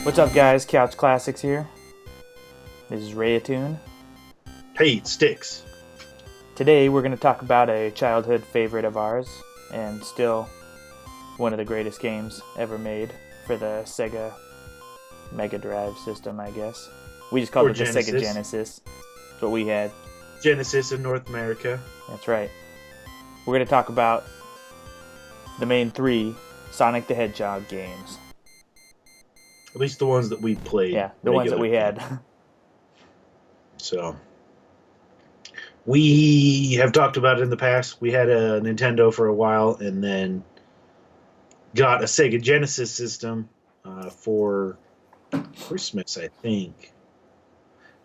What's up, guys? Couch Classics here. This is Rayatune. Hey, it sticks. Today we're going to talk about a childhood favorite of ours, and still one of the greatest games ever made for the Sega Mega Drive system, I guess. We just called it the Sega Genesis. That's what we had. Genesis in North America. That's right. We're going to talk about the main three Sonic the Hedgehog games. At least the ones that we played. Yeah, the ones that we had. So, we have talked about it in the past. We had a Nintendo for a while and then got a Sega Genesis system for Christmas, I think.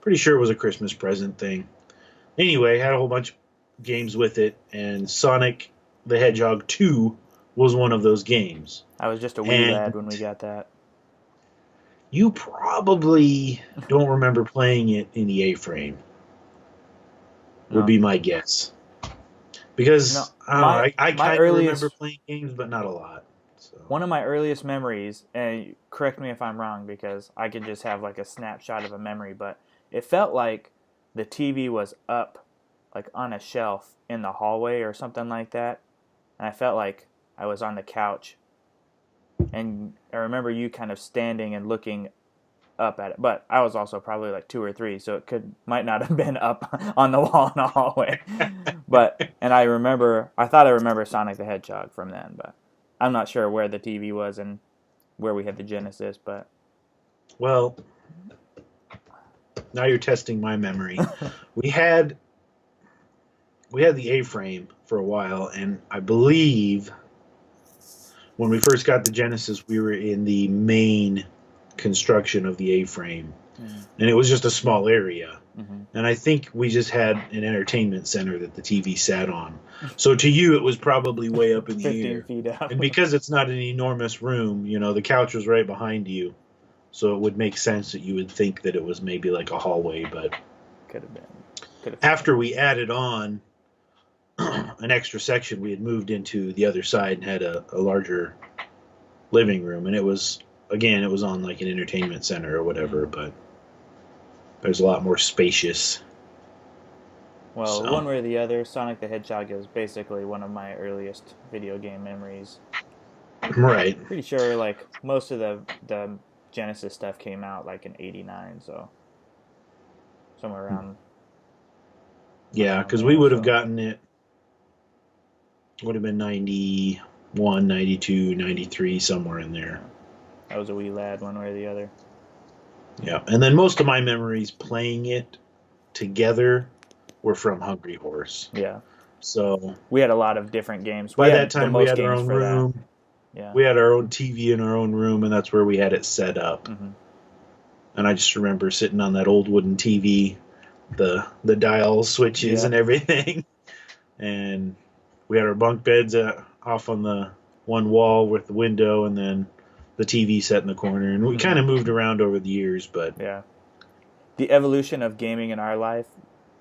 Pretty sure it was a Christmas present thing. Anyway, had a whole bunch of games with it, and Sonic the Hedgehog 2 was one of those games. I was just a wee lad when we got that. You probably don't remember playing it in the A-frame. Would be my guess. Because I kind of remember playing games, but not a lot. So. One of my earliest memories, and correct me if I'm wrong because I could just have like a snapshot of a memory, but it felt like the TV was up like on a shelf in the hallway or something like that. And I felt like I was on the couch. And I remember you kind of standing and looking up at it. But I was also probably like 2 or 3, so it might not have been up on the wall in the hallway. And I thought I remember Sonic the Hedgehog from then, but I'm not sure where the TV was and where we had the Genesis, but... Well, now you're testing my memory. We had the A-frame for a while, and I believe... when we first got the Genesis, we were in the main construction of the A-frame. And it was just a small area. Mm-hmm. And I think we just had an entertainment center that the TV sat on. So to you, it was probably way up in the 15 air. feet up. And because it's not an enormous room, the couch was right behind you. So it would make sense that you would think that it was maybe like a hallway. But could have been. After we added on an extra section, we had moved into the other side and had a larger living room, and it was on like an entertainment center or whatever, but there's a lot more spacious. Well, one way or the other, Sonic the Hedgehog is basically one of my earliest video game memories. Right. Pretty sure like most of the Genesis stuff came out like in '89, so somewhere around. Yeah, because we would have gotten it. Would have been 91, 92, 93, somewhere in there. I was a wee lad one way or the other. Yeah, and then most of my memories playing it together were from Hungry Horse. Yeah. So we had a lot of different games. By that time, we had our own room. Yeah. We had our own TV in our own room, and that's where we had it set up. Mm-hmm. And I just remember sitting on that old wooden TV, the dial switches and everything, and we had our bunk beds off on the one wall with the window, and then the TV set in the corner. And we kind of moved around over the years, but... Yeah. The evolution of gaming in our life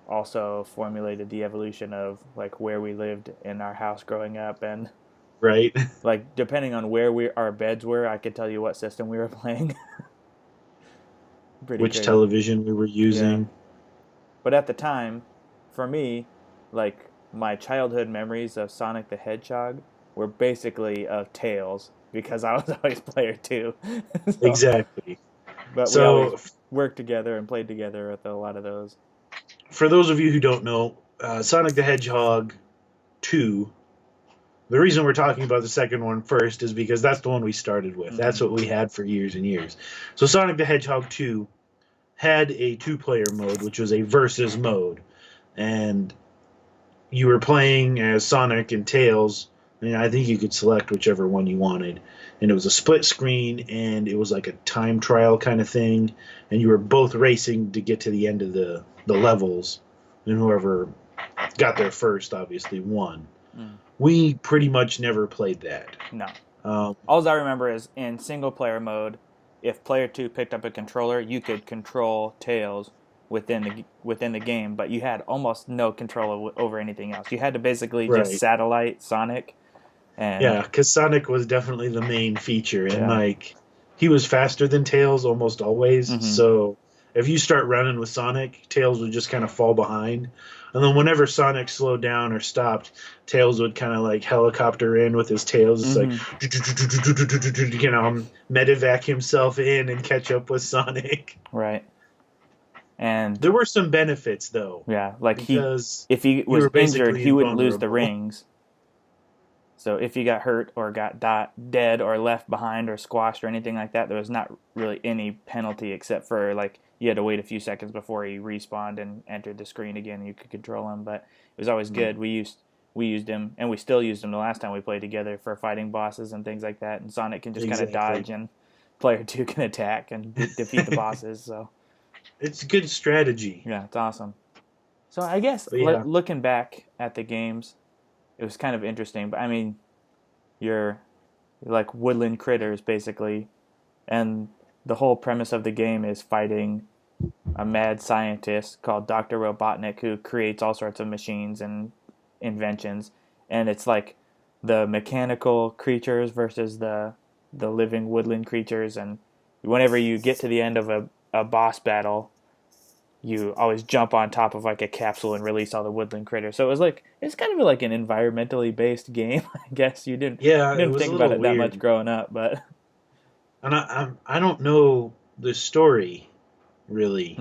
also formulated the evolution of, like, where we lived in our house growing up. And, right. Like, depending on where our beds were, I could tell you what system we were playing. Which television we were using. Yeah. But at the time, for me, like... my childhood memories of Sonic the Hedgehog were basically of Tails, because I was always player 2. Exactly. But we always worked together and played together with a lot of those. For those of you who don't know, Sonic the Hedgehog 2, the reason we're talking about the second one first is because that's the one we started with. Mm-hmm. That's what we had for years and years. So Sonic the Hedgehog 2 had a 2-player mode, which was a versus mode. And... you were playing as Sonic and Tails, and I think you could select whichever one you wanted. And it was a split screen, and it was like a time trial kind of thing. And you were both racing to get to the end of the levels, and whoever got there first, obviously, won. Mm. We pretty much never played that. No. All I remember is in single-player mode, if player 2 picked up a controller, you could control Tails within the game, but you had almost no control over anything else. You had to basically just satellite Sonic. And yeah, because Sonic was definitely the main feature, and like he was faster than Tails almost always. Mm-hmm. So if you start running with Sonic, Tails would just kind of fall behind. And then whenever Sonic slowed down or stopped, Tails would kind of like helicopter in with his tails. It's like, medevac himself in and catch up with Sonic. Right. And there were some benefits though. Yeah, like because if he was injured, he wouldn't lose the invulnerable. rings. So if he got hurt or got dead or left behind or squashed or anything like that, there was not really any penalty except for like you had to wait a few seconds before he respawned and entered the screen again and you could control him. But it was always good. We used him, and we still used him the last time we played together for fighting bosses and things like that. And Sonic can just kind of dodge, and player 2 can attack and defeat the bosses. So it's good strategy. Yeah, it's awesome. So I guess looking back at the games, it was kind of interesting. But I mean, you're like woodland critters basically, and the whole premise of the game is fighting a mad scientist called Dr. Robotnik who creates all sorts of machines and inventions, and it's like the mechanical creatures versus the living woodland creatures. And whenever you get to the end of a boss battle, you always jump on top of like a capsule and release all the woodland critters. So it's kind of like an environmentally based game. I guess you didn't think about it weird. that much growing up, but and I don't know the story really.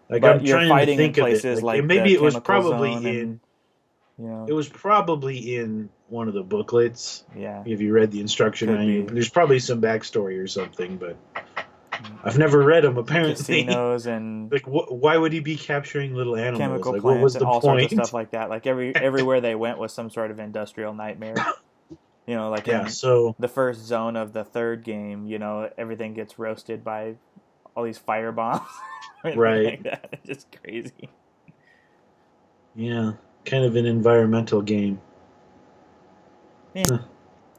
Like but I'm trying to think of it. Like maybe it was probably in. It was probably in one of the booklets. Yeah. If you read the instruction manual, there's probably some backstory or something, but I've never read them. Apparently, casinos and like why would he be capturing little animals? Chemical like, plants what was the and all point? sorts of stuff like that. Like everywhere they went was some sort of industrial nightmare. Like so the first zone of the third game, everything gets roasted by all these fire bombs. Right. Like that. It's just crazy. Yeah. Kind of an environmental game. Yeah.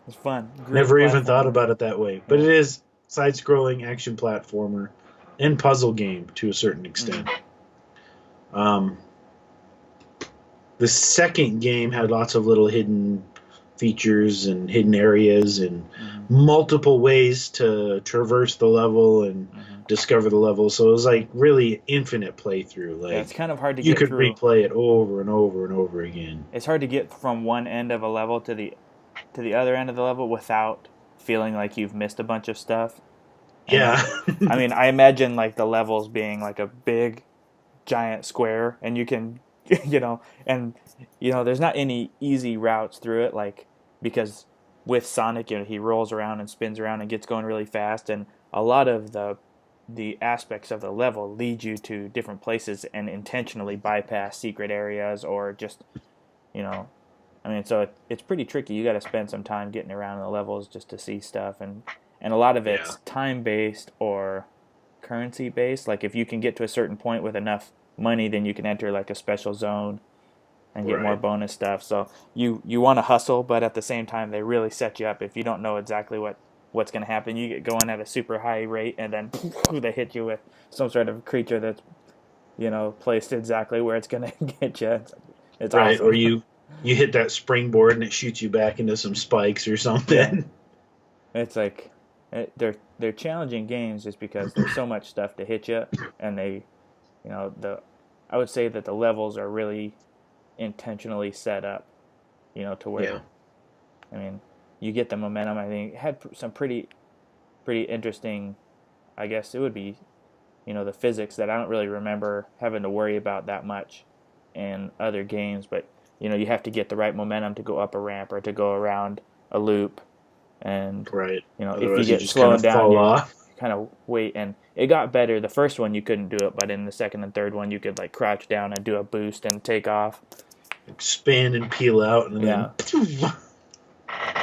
It's fun. Never even thought about it that way. But it is side-scrolling action platformer and puzzle game to a certain extent. The second game had lots of little hidden features and hidden areas and multiple ways to traverse the level and discover the level. So it was like really infinite playthrough. Like it's kind of hard to you get could through. Replay it over and over and over again. It's hard to get from one end of a level to the other end of the level without feeling like you've missed a bunch of stuff. Yeah. I mean, I imagine like the levels being like a big giant square, and you can there's not any easy routes through it, like, because with Sonic, he rolls around and spins around and gets going really fast, and a lot of the aspects of the level lead you to different places and intentionally bypass secret areas or just, so it's pretty tricky. You got to spend some time getting around in the levels just to see stuff, and a lot of it's time-based or currency-based. Like if you can get to a certain point with enough money, then you can enter like a special zone and get more bonus stuff. So you want to hustle, but at the same time, they really set you up. If you don't know exactly what's going to happen, you get going at a super high rate, and then they hit you with some sort of creature that's, placed exactly where it's going to get you. It's awesome. Or you hit that springboard and it shoots you back into some spikes or something. Yeah. It's like they're challenging games just because there's so much stuff to hit you, and they, I would say that the levels are really intentionally set up, to where, I mean, you get the momentum. I think it had some pretty interesting, I guess it would be, the physics that I don't really remember having to worry about that much in other games, but you have to get the right momentum to go up a ramp or to go around a loop, and if you get slowed down, you kind of wait. And it got better. The first one you couldn't do it, but in the second and third one you could like crouch down and do a boost and take off, expand and peel out, and then.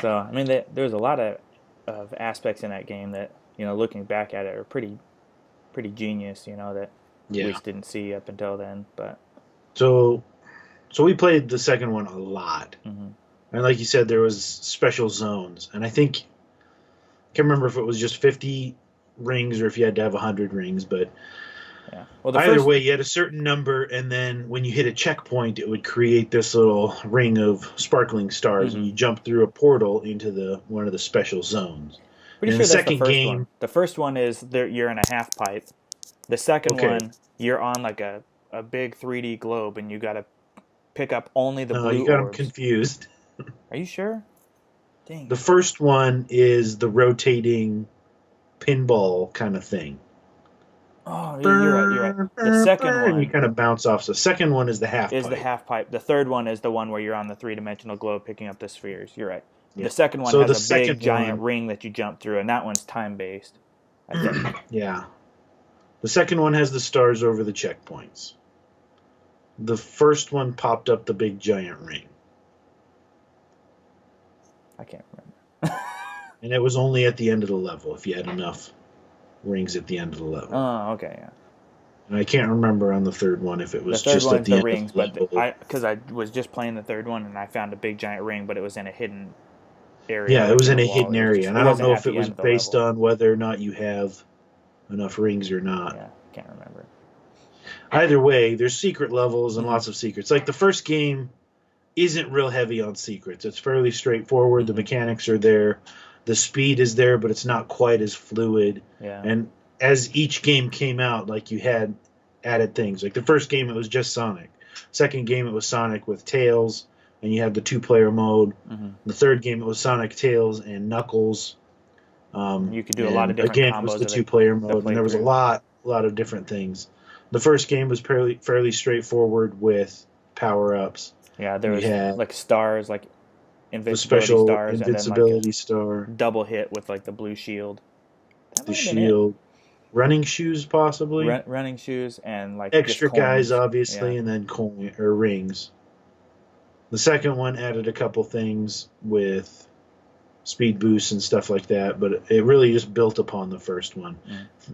So I mean, there's a lot of aspects in that game that looking back at it are pretty genius. That we just didn't see up until then. But so we played the second one a lot, and like you said, there was special zones, and I can't remember if it was just 50 rings or if you had to have 100 rings, but either way, you had a certain number, and then when you hit a checkpoint, it would create this little ring of sparkling stars, and you jump through a portal into one of the special zones. Pretty And sure the that's the second first game, one. The first one is you're in a half pipe. The second okay, one, you're on like a big 3D globe, and you got to pick up only the no, you blue got them orbs. confused. Are you sure? Dang. The first one is the rotating pinball kind of thing. Oh, you're right. You're right. Burr, The burr, second burr, and you one kind of bounce off. So the second one is the half is the pipe. half pipe. The third one is the one where you're on the 3-dimensional globe picking up the spheres. You're right. Yeah. The second one So has the a big second giant one, ring that you jump through, and that one's time based, I think. yeah. The second one has the stars over the checkpoints. The first one popped up the big giant ring. I can't remember. And it was only at the end of the level if you had enough rings at the end of the level. Oh, okay, yeah. And I can't remember on the third one if it The was third just at one's the the end rings, of the but level. because I was just playing the third one and I found a big giant ring, but it was in a hidden area. Yeah, it like was in the a wall. hidden It was area. just, And it I don't wasn't know at if it the was end of the based level. on whether or not you have enough rings or not. Yeah, can't remember. Either way, there's secret levels and Mhm. lots of secrets. Like the first game isn't real heavy on secrets. It's fairly straightforward. The mechanics are there. The speed is there, but it's not quite as fluid. Yeah. And as each game came out, like you had added things. Like the first game, it was just Sonic. Second game, it was Sonic with Tails, and you had the two-player mode. Mm-hmm. The third game, it was Sonic, Tails, and Knuckles. You could do a lot of different again, combos. It was the of two-player mode, and there was a playthrough. lot of different things. The first game was fairly straightforward with power-ups. Yeah, there You was had like stars, like the invincibility special stars, and then like a invincibility star, double hit with like the blue shield. That the might have been it. shield, running shoes possibly, Running shoes and like just extra guys coins. obviously, Yeah. and then coin or rings. The second one added a couple things with speed boosts and stuff like that, but it really just built upon the first one.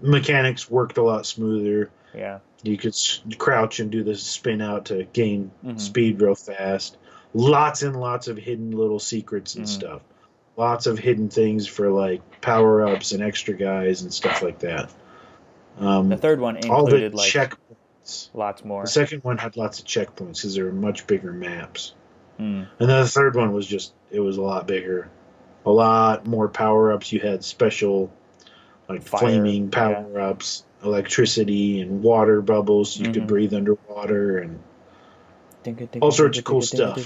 Mechanics worked a lot smoother. Yeah. You could crouch and do the spin out to gain Mm-hmm. speed real fast. Lots and lots of hidden little secrets and stuff. Lots of hidden things for like power ups and extra guys and stuff like that. The third one all the included like checkpoints. lots more. The second one had lots of checkpoints because there were much bigger maps. Mm. And then the third one was it was a lot bigger. A lot more power ups. You had special like Fire, flaming power ups, electricity and water bubbles. You could breathe underwater and all sorts of cool stuff.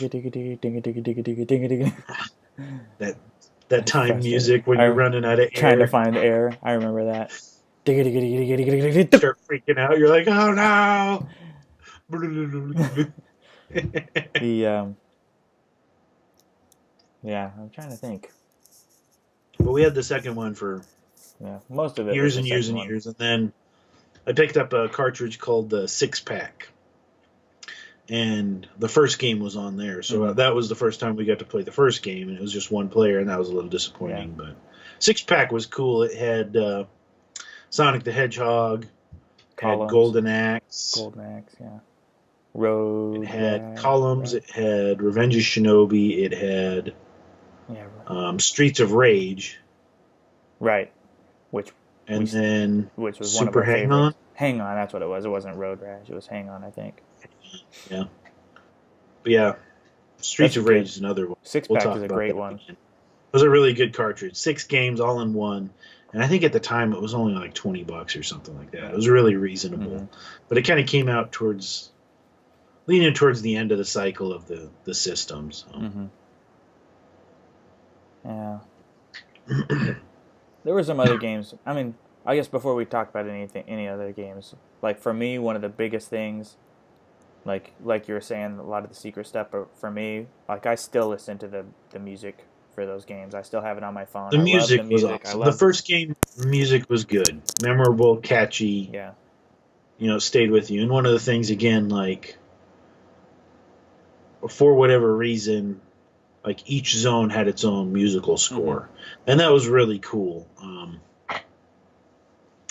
That time music when you're running out of air. Trying to find air. I remember that. Start freaking out. You're like, oh no. Yeah, I'm trying to think. But we had the second one for most of it years and years and years, and then I picked up a cartridge called the 6-Pack, and the first game was on there. So that was the first time we got to play the first game, and it was just one player, and that was a little disappointing. But 6-Pack was cool. It had Sonic the Hedgehog, had Golden Axe, yeah. Road. It had Columns. Right. It had Revenge of Shinobi. It had Streets of Rage. Right. Which was Super one of our Hang On. Hang On, that's what it was. It wasn't Road Rash. It was Hang On, I think. Yeah. But yeah, Streets of Rage is another one. 6-Pack is a great one. It was a really good cartridge. 6 games all in one. And I think at the time it was only like $20 or something like that. It was really reasonable. But it kind of came out leaning towards the end of the cycle of the systems. So. Yeah. There were some other games. I mean, I guess before we talk about any other games, like for me, one of the biggest things, like you were saying, a lot of the secret stuff. But for me, like I still listen to the music for those games. I still have it on my phone. The music was awesome. The first game music was good, memorable, catchy. Yeah. Stayed with you. And one of the things again, like for whatever reason, like each zone had its own musical score, and that was really cool.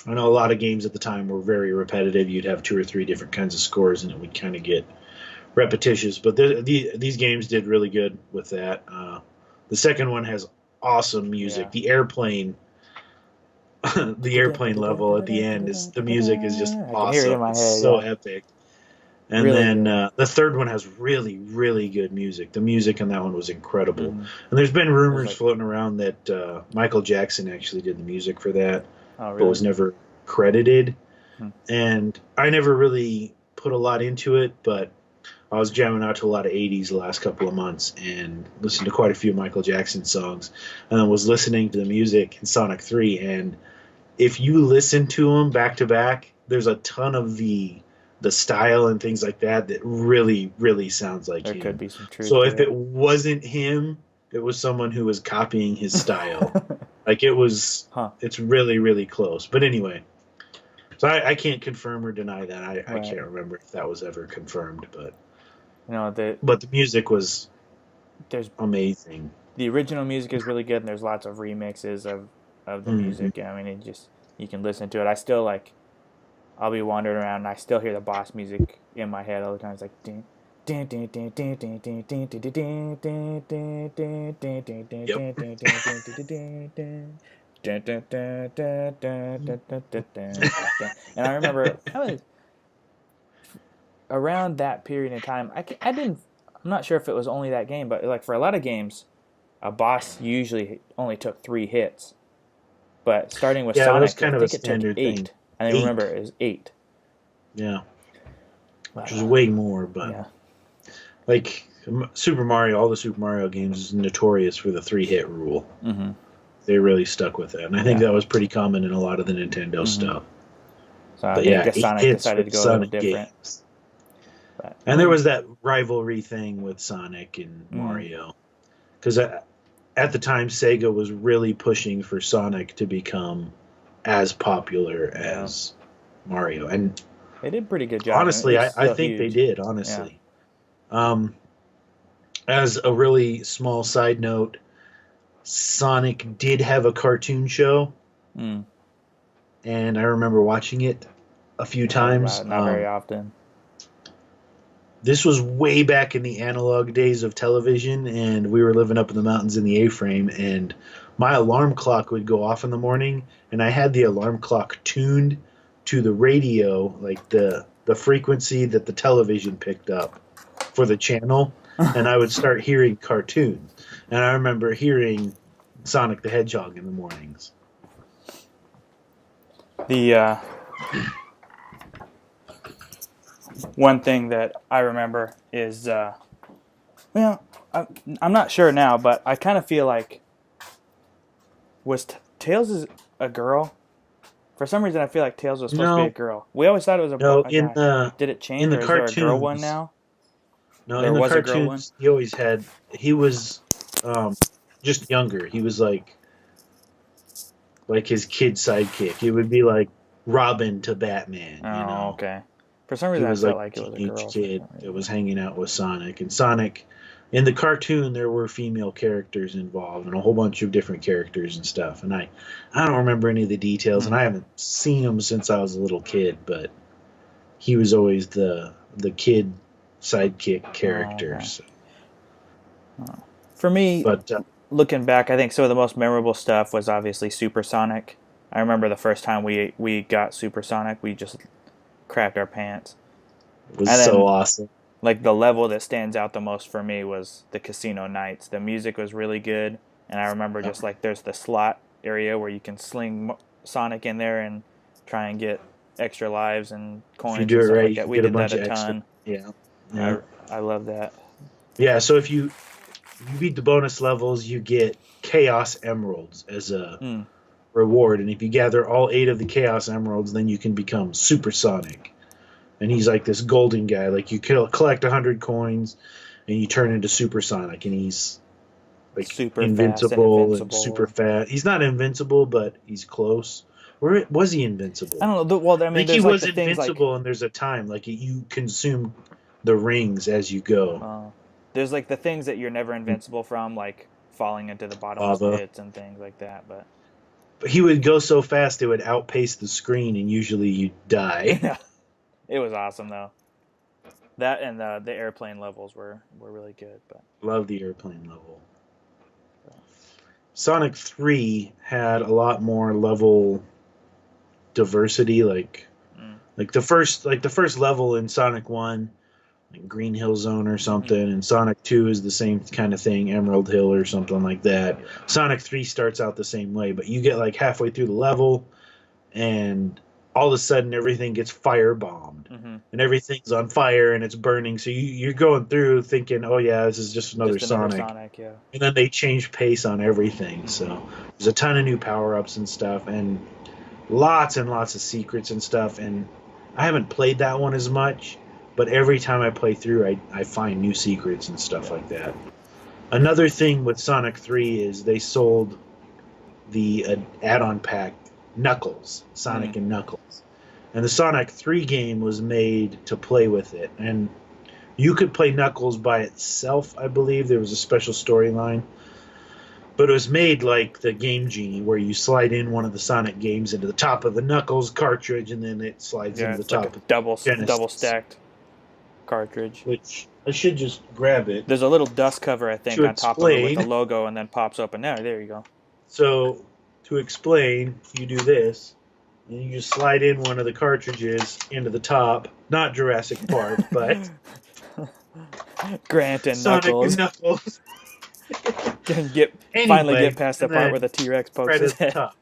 I know a lot of games at the time were very repetitive. You'd have 2 or 3 different kinds of scores, and it would kind of get repetitious. But these games did really good with that. The second one has awesome music. Yeah. The airplane level at the end the music is just awesome. It's so epic. And Really then good. the third one has really, really good music. The music on that one was incredible. Mm-hmm. And there's been It was rumors like, floating around that Michael Jackson actually did the music for that, oh, but really? was never credited. Hmm. And I never really put a lot into it, but I was jamming out to a lot of 80s the last couple of months and listened to quite a few Michael Jackson songs. And then was listening to the music in Sonic 3. And if you listen to them back to back, there's a ton of the style and things like that that really, really sounds like There could him. be some truth So to if it. it wasn't him, it was someone who was copying his style. Like it was, Huh. it's really, really close. But anyway, so I can't confirm or deny that. I Right. can't remember if that was ever confirmed, You know, but the music was there's amazing. the original music is really good, and there's lots of remixes of the Hmm. music. I mean, it just you can listen to it. I still like. I'll be wandering around, and I still hear the boss music in my head all the time. It's like. Ding, ding, ding, ding, ding, ding, ding, ding, ding, ding, ding, ding, ding, ding, ding, ding, Yep. ding, ding, ding, ding, ding, ding. Dun, dun, dun, dun, dun, dun, dun, dun, dun, dun. And I remember that was around that period in time. I didn't. I'm not sure if it was only that game, but like for a lot of games, a boss usually only took 3 hits. But starting with Yeah, that was Sonic, I kind of a think it took standard thing. 8. I Eight. remember it was 8. Yeah, which But was way more, but yeah. like Super Mario, all the Super Mario games is notorious for the 3-hit rule. Mm-hmm. They really stuck with that, and I think Yeah. that was pretty common in a lot of the Nintendo Mm-hmm. stuff. So I But think yeah, this 8 Sonic hits for decided to the go a little Sonic different. games. But I And there mean, was that rivalry thing with Sonic and mm, Mario. Because at the time, Sega was really pushing for Sonic to become as popular yeah, as Mario. And they did a pretty good job, and honestly, it's I still think they huge. did, Yeah. honestly. Um, as a really small side note, Sonic did have a cartoon show, Mm, and I remember watching it a few I heard times. about it, not very often. This was way back in the analog days of television, and we were living up in the mountains in the A-frame, and my alarm clock would go off in the morning, and I had the alarm clock tuned to the radio, like the frequency that the television picked up for the channel, and I would start hearing cartoons. And I remember hearing Sonic the Hedgehog in the mornings. The one thing that I remember is, well, I'm not sure now, but I kind of feel like Tails is a girl. For some reason, I feel like Tails was supposed to be a No, girl. We always thought it was no, a guy. Did it in change, the or is there a girl one cartoons, now? no, in There the was a girl one. cartoons, he was um, just younger. He was like his kid sidekick. It would be like Robin to Batman, you Oh, know. okay. For some He reason, I was felt like like a it was a teenage girl. For kid some that reason. was hanging out with Sonic. And Sonic, in the cartoon, there were female characters involved and a whole bunch of different characters and stuff. And I don't remember any of the details, and Hmm. I haven't seen them since I was a little kid. But he was always the kid sidekick Oh, character. okay. So. For me, But looking back, I think some of the most memorable stuff was obviously Supersonic. I remember the first time we got Supersonic, we just crapped our pants. it was And so then awesome. like the level that stands out the most for me was the Casino Nights. The music was really good, and I remember just like there's the slot area where you can sling Sonic in there and try and get extra lives and If you coins do and it stuff right, like you that. can We get a did that bunch a of extra. ton. Yeah, yeah, I love that. yeah. So if you beat the bonus levels, you get Chaos Emeralds as a Mm. reward, and if you gather all 8 of the Chaos Emeralds, then you can become Supersonic. And he's like this golden guy. Like you collect 100 coins, and you turn into Supersonic, and he's like Super fast and invincible and super invincible. fast. He's not invincible, but he's close. Or was he I invincible? don't know. Well, I I mean, think he there's like was the things like invincible, and there's a time like you consume the rings as you go. uh, there's like the things that you're never invincible from, like falling into the bottomless Lava. pits and things like that. But But he would go so fast it would outpace the screen, and usually you'd die. yeah, it was awesome though. That and the airplane levels were really good. But Love the airplane level. Sonic 3 had a lot more level diversity. Like mm. Like the first level in Sonic 1, like Green Hill Zone or something, and Sonic 2 is the same kind of thing, Emerald Hill or something like that. Sonic 3 starts out the same way, but you get like halfway through the level and all of a sudden everything gets firebombed Mm-hmm. and everything's on fire and it's burning. So you're going through thinking, oh yeah, this is just another Just another Sonic. Sonic, yeah. And then they change pace on everything. So there's a ton of new power ups and stuff, and lots of secrets and stuff. And I haven't played that one as much, but every time I play through, I find new secrets and stuff like that. Another thing with Sonic 3 is they sold the add-on pack Knuckles, Sonic and Knuckles. And the Sonic 3 game was made to play with it. And you could play Knuckles by itself, I believe. There was a special storyline. But it was made like the Game Genie, where you slide in one of the Sonic games into the top of the Knuckles cartridge, and then it slides into the it's top like a of double Genesis, stacked cartridge. which I should just grab it There's a little dust cover, I think, to on top of it with explain. the logo, and then pops open. There you go. So, to explain, you do this, and you just slide in one of the cartridges into the top. Not Jurassic Park, but Grant and Sonic Knuckles and Knuckles. can finally Anyway, get past the and part then where the T-Rex pokes right his at the head. top.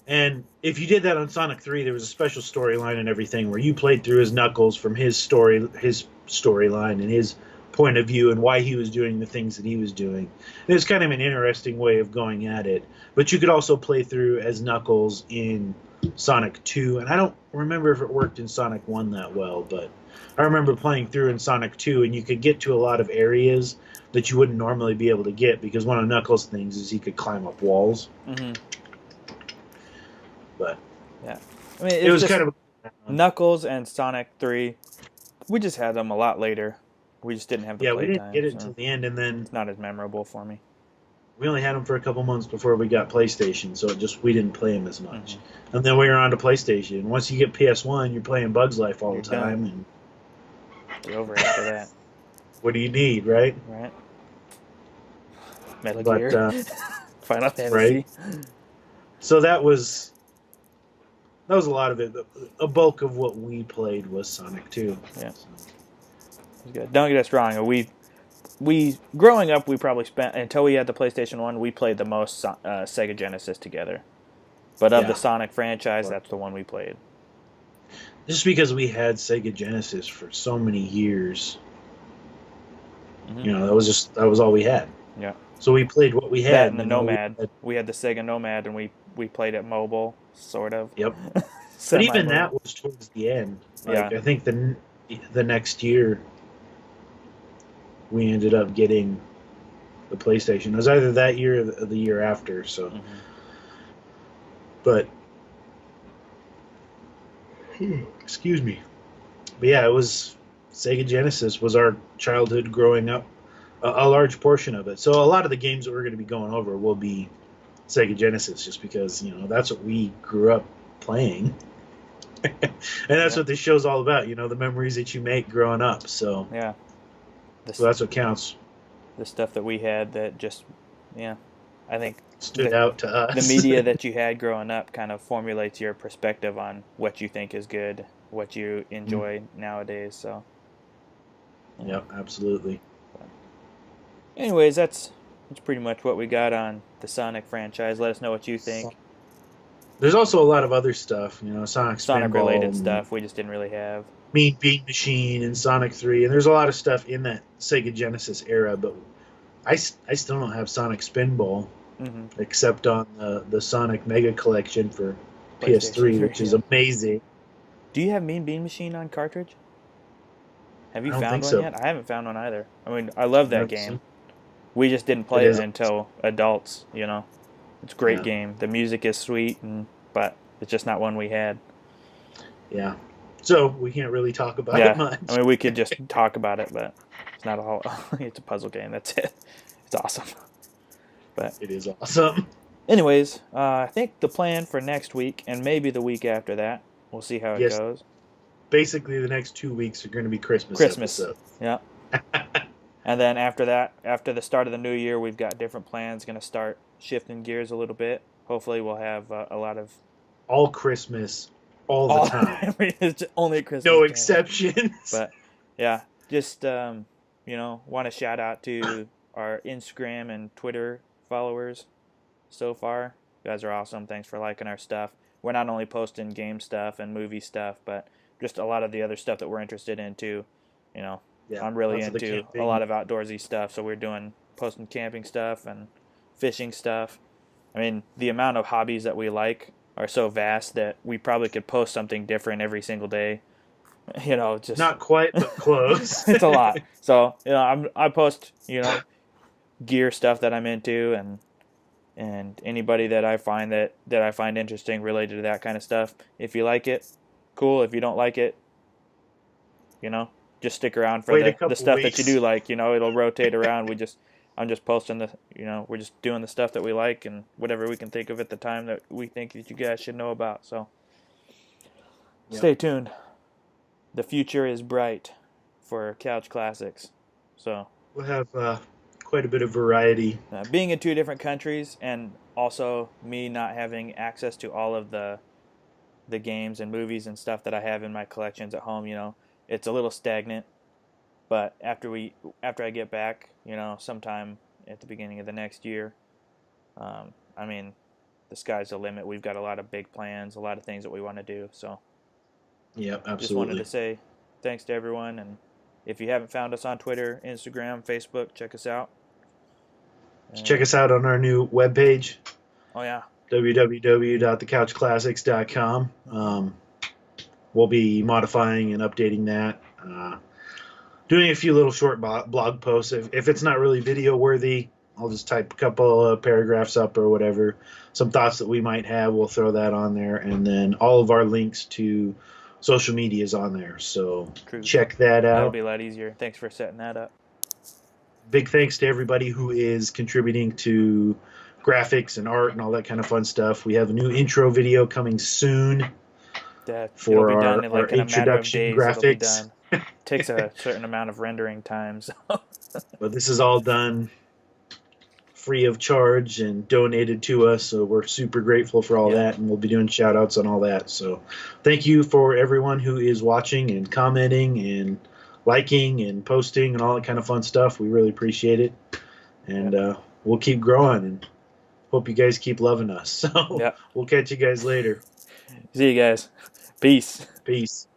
And if you did that on Sonic 3, there was a special storyline and everything where you played through as Knuckles from his storyline and his point of view and why he was doing the things that he was doing. And it was kind of an interesting way of going at it. But you could also play through as Knuckles in Sonic 2, and I don't remember if it worked in Sonic 1 that well, but I remember playing through in Sonic 2, and you could get to a lot of areas that you wouldn't normally be able to get because one of Knuckles' things is he could climb up walls. Mm-hmm. But yeah, I mean, it was kind of Knuckles and Sonic 3. We just had them a lot later. We just didn't have the we didn't get it so until the end, and then it's not as memorable for me. we only had them for a couple months before we got PlayStation, so we didn't play them as much. Mm-hmm. And then we were on to PlayStation. Once you get PS1, you're playing Bugs Life all the time, and you're over after that. What do you need, right? Right. Metal Gear, Final Fantasy. Right. So that was a lot of it. A bulk of what we played was Sonic 2. Yeah. Good. Don't get us wrong. We growing up, we probably spent until we had the PlayStation 1. We played the most Sega Genesis together. But of the Sonic franchise, that's the one we played. Just because we had Sega Genesis for so many years, that was all we had. Yeah. So we played what we had. That and the Nomad. We had the Sega Nomad, and we played it mobile, sort of. Yep. But even that was towards the end. I think the next year we ended up getting the PlayStation. It was either that year or the year after. So, but excuse me. But yeah, it was Sega Genesis was our childhood growing up. A large portion of it. So a lot of the games that we're going to be going over will be Sega Genesis, just because that's what we grew up playing, and that's what this show's all about. The memories that you make growing up. So so that's what counts. The stuff that we had that just I think stood out to us. The media that you had growing up kind of formulates your perspective on what you think is good, what you enjoy nowadays. So yep, absolutely. Anyways, that's pretty much what we got on the Sonic franchise. Let us know what you think. There's also a lot of other stuff, Sonic related stuff we just didn't really have. Mean Bean Machine and Sonic 3, and there's a lot of stuff in that Sega Genesis era, but I still don't have Sonic Spinball, except on the Sonic Mega Collection for PS3, which is amazing. Do you have Mean Bean Machine on cartridge? Have you found one yet? I haven't found one either. I mean, I love that game. We just didn't play it until adults, It's a great game. The music is sweet, but it's just not one we had. Yeah. So we can't really talk about it much. I mean, we could just talk about it, but it's not a whole... It's a puzzle game. That's it. It's awesome. But it is awesome. Anyways, I think the plan for next week, and maybe the week after that, we'll see how it goes. Basically, the next 2 weeks are going to be Christmas episodes. Yeah. And then after that, after the start of the new year, we've got different plans. Going to start shifting gears a little bit. Hopefully, we'll have a lot of all Christmas all the time. It's only Christmas. No time. exceptions. But yeah, just want to shout out to our Instagram and Twitter followers so far. You guys are awesome. Thanks for liking our stuff. We're not only posting game stuff and movie stuff, but just a lot of the other stuff that we're interested in too. Yeah, I'm really into a lot of outdoorsy stuff, so we're posting camping stuff and fishing stuff. I mean, the amount of hobbies that we like are so vast that we probably could post something different every single day. Just not quite, but close. It's a lot. So I post gear stuff that I'm into, and anybody that I find that I find interesting related to that kind of stuff. If you like it, cool. If you don't like it, just stick around for the stuff that you do like. It'll rotate around. I'm just posting we're just doing the stuff that we like and whatever we can think of at the time that we think that you guys should know about. So Stay tuned. The future is bright for Couch Classics. So we'll have quite a bit of variety. Being in 2 different countries, and also me not having access to all of the games and movies and stuff that I have in my collections at home, it's a little stagnant. But after I get back, sometime at the beginning of the next year, the sky's the limit. We've got a lot of big plans, a lot of things that we want to do. So yeah, absolutely. Just wanted to say thanks to everyone, and if you haven't found us on Twitter, Instagram, Facebook, check us out. Check us out on our new webpage. Oh yeah. www.thecouchclassics.com. We'll be modifying and updating that. Doing a few little short blog posts. If it's not really video worthy, I'll just type a couple of paragraphs up or whatever. Some thoughts that we might have, we'll throw that on there. And then all of our links to social media is on there. So check that out. That'll be a lot easier. Thanks for setting that up. Big thanks to everybody who is contributing to graphics and art and all that kind of fun stuff. We have a new intro video coming soon for our introduction graphics. It takes a certain amount of rendering time. So. But this is all done free of charge and donated to us, so we're super grateful for all that, and we'll be doing shout outs on all that. So thank you for everyone who is watching and commenting and liking and posting and all that kind of fun stuff. We really appreciate it, and we'll keep growing, and hope you guys keep loving us. So we'll catch you guys later. See you guys. Peace. Peace.